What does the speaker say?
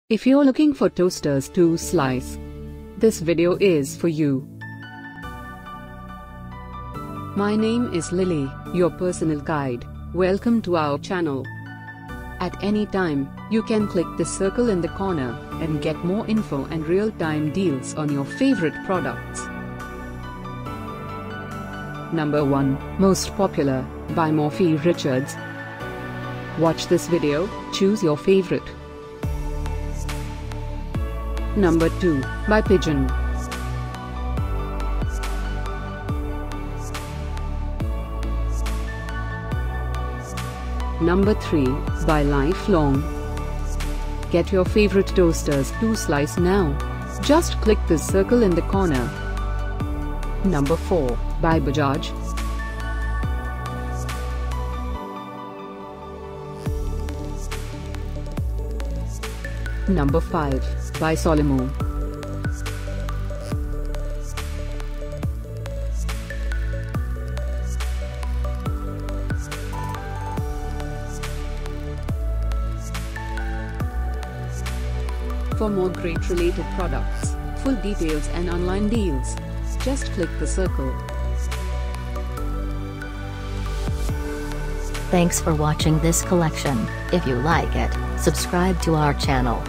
If you're looking for toasters to slice, this video is for you. My name is Lily, your personal guide. Welcome to our channel. At any time, you can click the circle in the corner and get more info and real-time deals on your favorite products. Number 1, Most Popular, by Morphy Richards. Watch this video, choose your favorite. Number 2, by Pigeon. Number 3, by Lifelong. Get your favorite toasters to slice now. Just click the circle in the corner. Number 4, by Bajaj. Number 5, by Solimo. For more great related products, full details and online deals, just click the circle. Thanks for watching this collection. If you like it, subscribe to our channel.